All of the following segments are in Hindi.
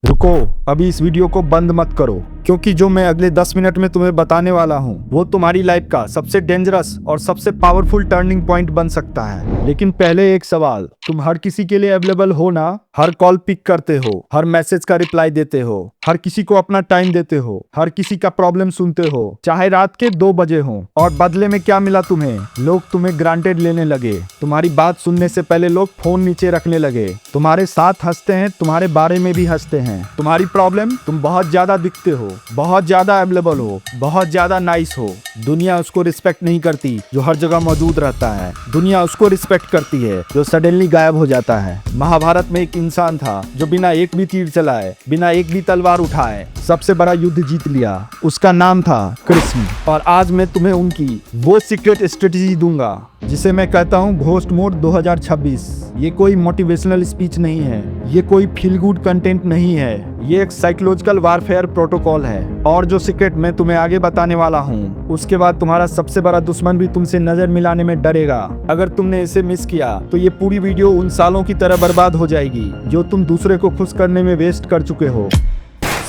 रुको, अभी इस वीडियो को बंद मत करो, क्योंकि जो मैं अगले 10 मिनट में तुम्हें बताने वाला हूँ वो तुम्हारी लाइफ का सबसे डेंजरस और सबसे पावरफुल टर्निंग पॉइंट बन सकता है। लेकिन पहले एक सवाल, तुम हर किसी के लिए अवेलेबल हो ना? हर कॉल पिक करते हो, हर मैसेज का रिप्लाई देते हो, हर किसी को अपना टाइम देते हो, हर किसी का प्रॉब्लम सुनते हो, चाहे रात के 2 बजे हो। और बदले में क्या मिला तुम्हें? लोग तुम्हें ग्रांटेड लेने लगे, तुम्हारी बात सुनने से पहले लोग फोन नीचे रखने लगे, तुम्हारे साथ हंसते हैं, तुम्हारे बारे में भी हंसते हैं। तुम्हारी प्रॉब्लम, तुम बहुत ज्यादा दिखते हो, बहुत ज्यादा अवेलेबल हो, बहुत ज्यादा नाइस हो। दुनिया उसको रिस्पेक्ट नहीं करती जो हर जगह मौजूद रहता है। दुनिया उसको रिस्पेक्ट करती है जो सडनली गायब हो जाता है। महाभारत में एक इंसान था जो बिना एक भी तीर चलाए, बिना एक भी तलवार उठाए सबसे बड़ा युद्ध जीत लिया। उसका नाम था कृष्ण। और आज मैं तुम्हें उनकी वो सीक्रेट स्ट्रेटेजी दूंगा जिसे मैं कहता हूँ घोस्ट मोड 2026। ये कोई मोटिवेशनल स्पीच नहीं है, ये कोई फील गुड कंटेंट नहीं है, ये एक साइकोलॉजिकल वारफेयर प्रोटोकॉल है। और जो सीक्रेट मैं तुम्हें आगे बताने वाला हूँ, उसके बाद तुम्हारा सबसे बड़ा दुश्मन भी तुमसे नजर मिलाने में डरेगा। अगर तुमने इसे मिस किया तो ये पूरी वीडियो उन सालों की तरह बर्बाद हो जाएगी जो तुम दूसरे को खुश करने में वेस्ट कर चुके हो।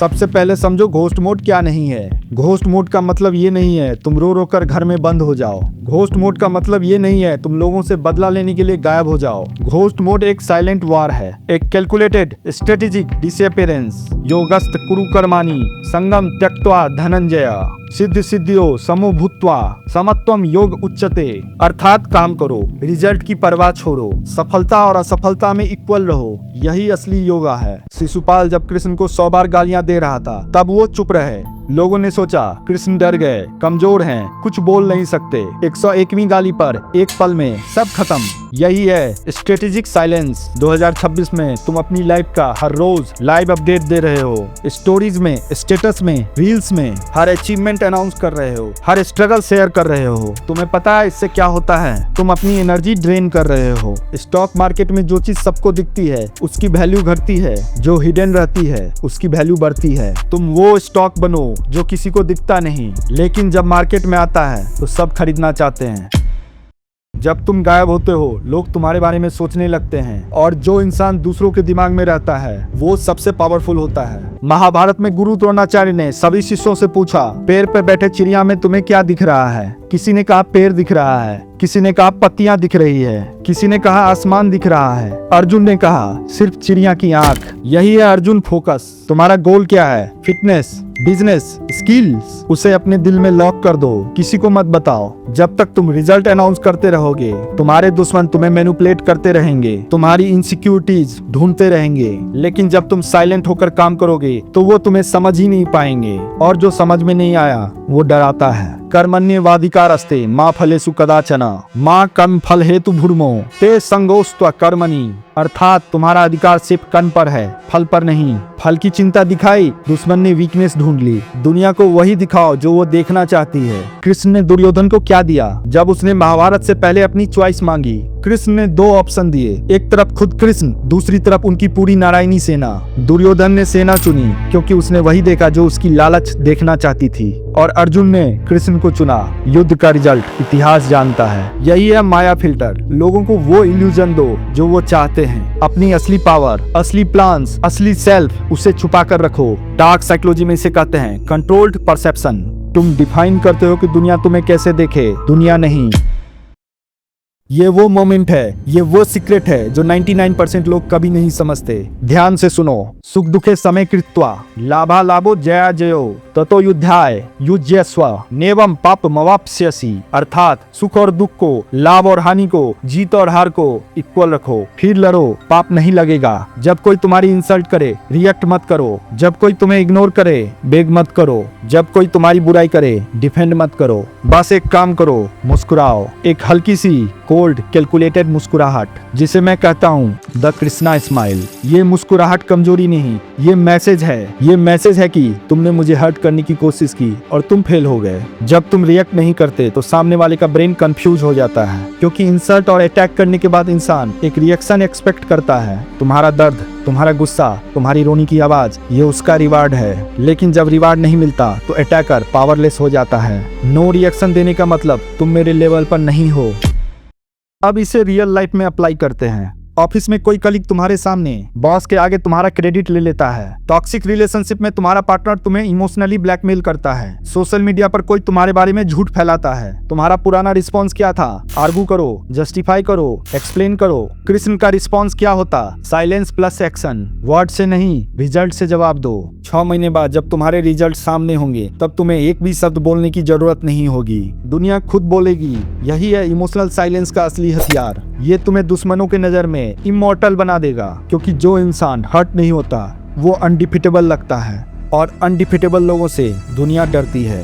सबसे पहले समझो घोस्ट मोड क्या नहीं है। घोस्ट मोड का मतलब ये नहीं है तुम रो रो कर घर में बंद हो जाओ। घोस्ट मोड का मतलब ये नहीं है तुम लोगों से बदला लेने के लिए गायब हो जाओ। घोस्ट मोड एक साइलेंट वार है, एक कैलकुलेटेड स्ट्रेटेजिक डिसअपियरेंस। योगस्त कुरु कर्माणि संगम त्यक्त्वा धनंजय सिद्ध सिद्धियो समो भूत्वा समत्वम योग उच्चते। अर्थात काम करो, रिजल्ट की परवाह छोड़ो, सफलता और असफलता में इक्वल रहो, यही असली योगा है। शिशुपाल जब कृष्ण को 100 बार गालियां दे रहा था तब वो चुप रहे। लोगों ने सोचा कृष्ण डर गए, कमजोर हैं, कुछ बोल नहीं सकते। 101वीं गाली पर एक पल में सब खत्म। यही है स्ट्रेटेजिक साइलेंस। 2026 में तुम अपनी लाइफ का हर रोज लाइव अपडेट दे रहे हो, स्टोरीज में, स्टेटस में, रील्स में, हर अचीवमेंट अनाउंस कर रहे हो, हर स्ट्रगल शेयर कर रहे हो। तुम्हें पता है इससे क्या होता है? तुम अपनी एनर्जी ड्रेन कर रहे हो। स्टॉक मार्केट में जो चीज सबको दिखती है उसकी वैल्यू घटती है, जो हिडन रहती है उसकी वैल्यू बढ़ती है। तुम वो स्टॉक बनो जो किसी को दिखता नहीं, लेकिन जब मार्केट में आता है तो सब खरीदना चाहते हैं। जब तुम गायब होते हो लोग तुम्हारे बारे में सोचने लगते हैं, और जो इंसान दूसरों के दिमाग में रहता है वो सबसे पावरफुल होता है। महाभारत में गुरु द्रोणाचार्य ने सभी शिष्यों से पूछा, पेड़ पे बैठे चिड़िया में तुम्हें क्या दिख रहा है? किसी ने कहा पेड़ दिख रहा है, किसी ने कहा पत्तियां दिख रही है, किसी ने कहा आसमान दिख रहा है। अर्जुन ने कहा सिर्फ चिड़िया की आंख। यही है अर्जुन फोकस। तुम्हारा गोल क्या है? फिटनेस, बिजनेस, स्किल्स, उसे अपने दिल में लॉक कर दो, किसी को मत बताओ। जब तक तुम रिजल्ट अनाउंस करते रहोगे तुम्हारे दुश्मन तुम्हें मैनिपुलेट करते रहेंगे, तुम्हारी इनसिक्योरिटीज ढूंढते रहेंगे। लेकिन जब तुम साइलेंट होकर काम करोगे तो वो तुम्हें समझ ही नहीं पाएंगे, और जो समझ में नहीं आया वो डराता है। कर्मण्येवाधिकारस्ते मा फलेषु कदाचन मा कर्म फल हेतु भूर्मो ते संगोस्त्व कर्मणि। अर्थात तुम्हारा अधिकार सिर्फ कर्म पर है, फल पर नहीं। फल की चिंता दिखाई, दुश्मन ने वीकनेस ढूंढ ली। दुनिया को वही दिखाओ जो वो देखना चाहती है। कृष्ण ने दुर्योधन को क्या दिया जब उसने महाभारत से पहले अपनी चॉइस मांगी? कृष्ण ने 2 ऑप्शन दिए, एक तरफ खुद कृष्ण, दूसरी तरफ उनकी पूरी नारायणी सेना। दुर्योधन ने सेना चुनी क्योंकि उसने वही देखा जो उसकी लालच देखना चाहती थी, और अर्जुन ने कृष्ण को चुना। युद्ध का रिजल्ट इतिहास जानता है। यही है माया फिल्टर। लोगों को वो इल्यूजन दो जो वो चाहते हैं। अपनी असली पावर, असली प्लान्स, असली सेल्फ उसे छुपा कर रखो। डार्क साइकोलॉजी में इसे कहते हैं कंट्रोल्ड परसेप्शन। तुम डिफाइन करते हो कि दुनिया तुम्हें कैसे देखे, दुनिया नहीं। ये वो मोमेंट है, ये वो सीक्रेट है जो 99% लोग कभी नहीं समझते। ध्यान से सुनो। सुख दुखे समय कृत्वा लाभा लाभो जया जयो ततो युद्धाय युज्यस्व नेवम पाप मवाप्स्यसि। अर्थात सुख और दुख को, लाभ और हानि को, जीत और हार को इक्वल रखो, फिर लड़ो, पाप नहीं लगेगा। जब कोई तुम्हारी इंसल्ट करे रिएक्ट मत करो, जब कोई तुम्हें इग्नोर करे बेग मत करो, जब कोई तुम्हारी बुराई करे डिफेंड मत करो। बस एक काम करो, मुस्कुराओ। एक हल्की सी कोल्ड कैलकुलेटेड मुस्कुराहट, जिसे मैं कहता हूँ द कृष्णा स्माइल। ये मुस्कुराहट कमजोरी नहीं, ये मैसेज है। ये मैसेज है कि तुमने मुझे हर्ट करने की कोशिश की और तुम फेल हो गए। जब तुम रिएक्ट नहीं करते तो सामने वाले का ब्रेन कंफ्यूज हो जाता है, क्योंकि इंसल्ट और अटैक करने के बाद इंसान एक रिएक्शन एक्सपेक्ट करता है। तुम्हारा दर्द, तुम्हारा गुस्सा, तुम्हारी रोने की आवाज, ये उसका रिवार्ड है। लेकिन जब रिवार्ड नहीं मिलता तो अटैकर पावरलेस हो जाता है। नो रिएक्शन देने का मतलब तुम मेरे लेवल पर नहीं हो। अब इसे रियल लाइफ में अप्लाई करते हैं। ऑफिस में कोई कलीग तुम्हारे सामने बॉस के आगे तुम्हारा क्रेडिट ले लेता है। टॉक्सिक रिलेशनशिप में तुम्हारा पार्टनर तुम्हें इमोशनली ब्लैकमेल करता है। सोशल मीडिया पर कोई तुम्हारे बारे में झूठ फैलाता है। तुम्हारा पुराना रिस्पॉन्स क्या था? आर्गू करो, जस्टिफाई करो, एक्सप्लेन करो। कृष्ण का रिस्पॉन्स क्या होता? Silence plus action. वर्ड से नहीं, रिजल्ट से जवाब दो। 6 महीने बाद जब तुम्हारे रिजल्ट सामने होंगे तब तुम्हें एक भी शब्द बोलने की जरूरत नहीं होगी। दुनिया खुद बोलेगी। यही है इमोशनल साइलेंस का असली हथियार। ये तुम्हें दुश्मनों के नजर में इमॉर्टल बना देगा, क्योंकि जो इंसान हर्ट नहीं होता वो अनडिफिटेबल लगता है, और अनडिफिटेबल लोगों से दुनिया डरती है।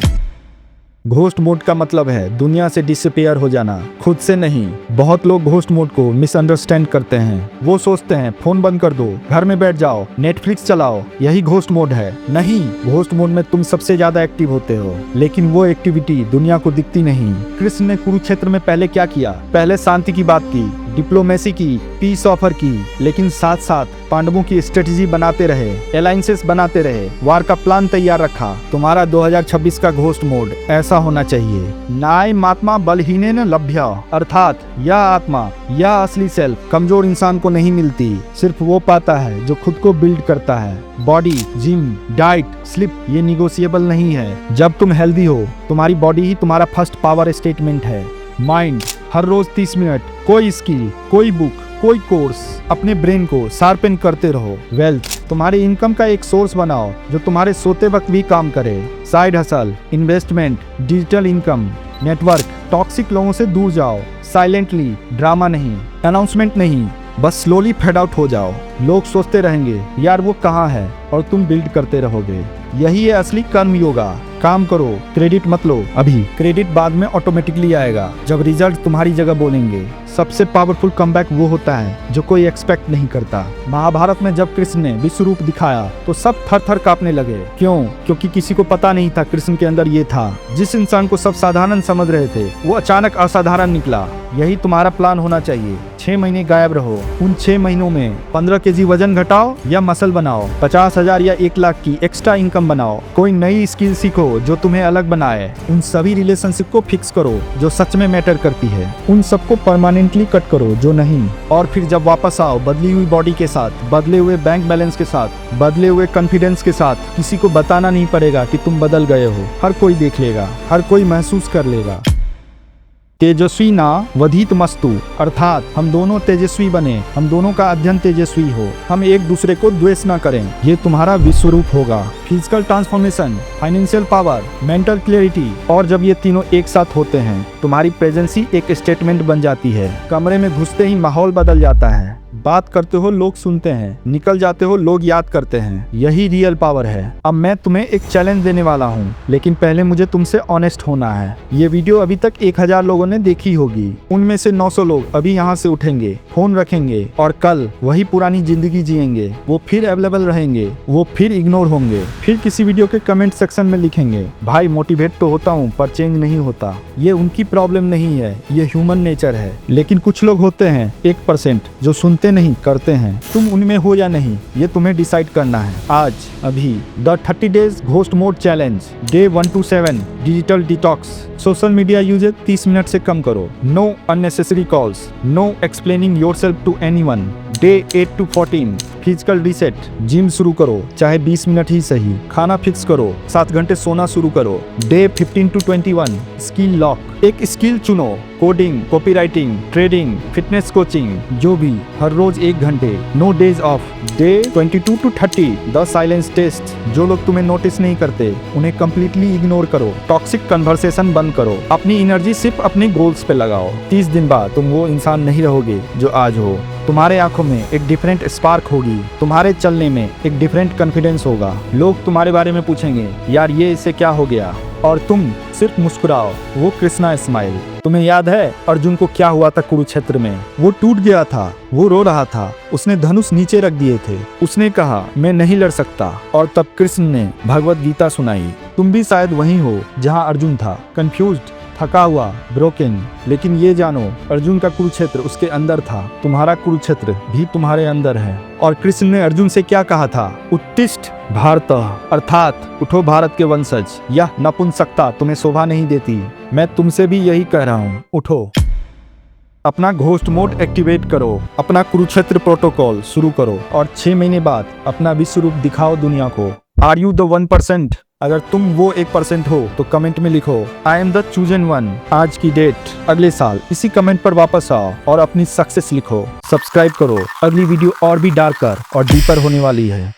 घोस्ट मोड का मतलब है दुनिया से डिसअपियर हो जाना, खुद से नहीं। बहुत लोग घोस्ट मोड को मिसअंडरस्टैंड करते हैं। वो सोचते हैं फोन बंद कर दो, घर में बैठ जाओ, नेटफ्लिक्स चलाओ, यही घोस्ट मोड है। नहीं, घोस्ट मोड में तुम सबसे ज्यादा एक्टिव होते हो, लेकिन वो एक्टिविटी दुनिया को दिखती नहीं। कृष्ण ने कुरुक्षेत्र में पहले क्या किया? पहले शांति की बात की, डिप्लोमेसी की, पीस ऑफर की, लेकिन साथ साथ पांडवों की स्ट्रेटेजी बनाते रहे, अलायंसेस बनाते रहे, वार का प्लान तैयार रखा। तुम्हारा 2026 का घोस्ट मोड ऐसा होना चाहिए। नाय मात्मा बलहीनेन लभ्य, अर्थात यह आत्मा, यह असली सेल्फ कमजोर इंसान को नहीं मिलती, सिर्फ वो पाता है जो खुद को बिल्ड करता है। बॉडी, जिम, डाइट, स्लिप ये निगोशिएबल नहीं है। जब तुम हेल्दी हो, तुम्हारी बॉडी ही तुम्हारा फर्स्ट पावर स्टेटमेंट है। माइंड, हर रोज 30 मिनट कोई स्किल, कोई बुक, कोई कोर्स, अपने ब्रेन को शार्पन करते रहो। वेल्थ, तुम्हारी इनकम का एक सोर्स बनाओ जो तुम्हारे सोते वक्त भी काम करे। Side hustle, investment, digital income, network. Toxic लोगों से दूर जाओ, साइलेंटली, ड्रामा नहीं, अनाउंसमेंट नहीं, बस स्लोली फेड आउट हो जाओ। लोग सोचते रहेंगे यार वो कहाँ है, और तुम बिल्ड करते रहोगे। यही है असली कर्म योगा। काम करो, क्रेडिट मत लो अभी, क्रेडिट बाद में ऑटोमेटिकली आएगा जब रिजल्ट तुम्हारी जगह बोलेंगे। सबसे पावरफुल कमबैक वो होता है जो कोई एक्सपेक्ट नहीं करता। महाभारत में जब कृष्ण ने विश्व रूप दिखाया तो सब थर थर कांपने लगे। क्यों? क्योंकि किसी को पता नहीं था कृष्ण के अंदर ये था। जिस इंसान को सब साधारण समझ रहे थे वो अचानक असाधारण निकला। यही तुम्हारा प्लान होना चाहिए। 6 महीने गायब रहो, उन 6 महीनों में 15 केजी वजन घटाओ या मसल बनाओ, 50,000 या 1 लाख की एक्स्ट्रा इनकम बनाओ, कोई नई स्किल सीखो जो तुम्हें अलग बनाए। उन सभी रिलेशनशिप को फिक्स करो जो सच में मैटर करती है, उन सबको परमानेंटली कट करो जो नहीं। और फिर जब वापस आओ बदली हुई बॉडी के साथ, बदले हुए बैंक बैलेंस के साथ, बदले हुए कॉन्फिडेंस के साथ। किसी को बताना नहीं पड़ेगा कि तुम बदल गए हो, हर कोई देख लेगा, हर कोई महसूस कर लेगा। तेजस्वी ना वधित मस्तु, अर्थात हम दोनों तेजस्वी बने, हम दोनों का अध्ययन तेजस्वी हो, हम एक दूसरे को द्वेष ना करें। ये तुम्हारा विश्व रूप होगा। Physical transformation, financial power, mental clarity, और जब ये तीनों एक साथ होते हैं तुम्हारी प्रेजेंस ही एक स्टेटमेंट बन जाती है। कमरे में घुसते ही माहौल बदल जाता है। बात करते हो लोग सुनते हैं, निकल जाते हो लोग याद करते हैं। यही रियल पावर है। अब मैं तुम्हें एक चैलेंज देने वाला हूँ, लेकिन पहले मुझे तुमसे ऑनेस्ट होना है। ये वीडियो अभी तक 1000 लोगों ने देखी होगी, उनमें से 900 लोग अभी यहाँ से उठेंगे, फोन रखेंगे और कल वही पुरानी जिंदगी जिएंगे। वो फिर अवेलेबल रहेंगे, वो फिर इग्नोर होंगे, फिर किसी वीडियो के कमेंट सेक्शन में लिखेंगे भाई मोटिवेट तो होता हूँ पर चेंज नहीं होता। ये उनकी प्रॉब्लम नहीं है, ये ह्यूमन नेचर है। लेकिन कुछ लोग होते हैं 1% जो सुनते नहीं करते हैं। तुम उनमें हो या नहीं ये तुम्हें डिसाइड करना है। आज अभी the 30 days ghost mode challenge, day 127, digital detox. Social media usage 30 minute से कम करो। No unnecessary calls, no explaining yourself to anyone. Day 8 to 14, physical reset. Gym शुरू करो, चाहे 20 मिनट ही सही। खाना फिक्स करो, 7 घंटे सोना शुरू करो। Day 15 to 21, skill lock. एक स्किल चुनो, coding, copywriting, trading, fitness coaching, जो भी, हर रोज 1 घंटे। No days off. Day 22 to 30, the silence test. जो लोग तुम्हें नोटिस नहीं करते उन्हें कंप्लीटली इग्नोर करो। टॉक्सिक कन्वर्सेशन बंद करो, अपनी एनर्जी सिर्फ अपने गोल्स पे लगाओ। 30 दिन बाद तुम वो इंसान नहीं रहोगे जो आज हो। तुम्हारे आंखों में एक डिफरेंट स्पार्क होगी, तुम्हारे चलने में एक डिफरेंट कॉन्फिडेंस होगा। लोग तुम्हारे बारे में पूछेंगे यार ये इसे क्या हो गया, और तुम सिर्फ मुस्कुराओ, वो कृष्णा स्माइल। तुम्हें याद है अर्जुन को क्या हुआ था कुरुक्षेत्र में? वो टूट गया था, वो रो रहा था, उसने धनुष नीचे रख दिए थे, उसने कहा मैं नहीं लड़ सकता, और तब कृष्ण ने भगवत गीता सुनाई। तुम भी शायद वहीं हो जहां अर्जुन था, कंफ्यूज्ड, थका हुआ, ब्रोकन। लेकिन ये जानो अर्जुन का कुरुक्षेत्र उसके अंदर था, तुम्हारा कुरुक्षेत्र भी तुम्हारे अंदर है। और कृष्ण ने अर्जुन से क्या कहा था? उत्तिष्ठ भारत, अर्थात उठो भारत के वंशज। यह नपुंसकता तुम्हें शोभा नहीं देती। मैं तुमसे भी यही कह रहा हूँ, उठो। अपना घोस्ट मोड एक्टिवेट करो, अपना कुरुक्षेत्र प्रोटोकॉल शुरू करो और 6 महीने बाद अपना विश्व रूप दिखाओ दुनिया को। Are you the 1%? अगर तुम वो 1% हो तो कमेंट में लिखो I am the chosen one. आज की डेट अगले साल इसी कमेंट पर वापस आओ और अपनी सक्सेस लिखो। सब्सक्राइब करो, अगली वीडियो और भी डार्कर और डीपर होने वाली है।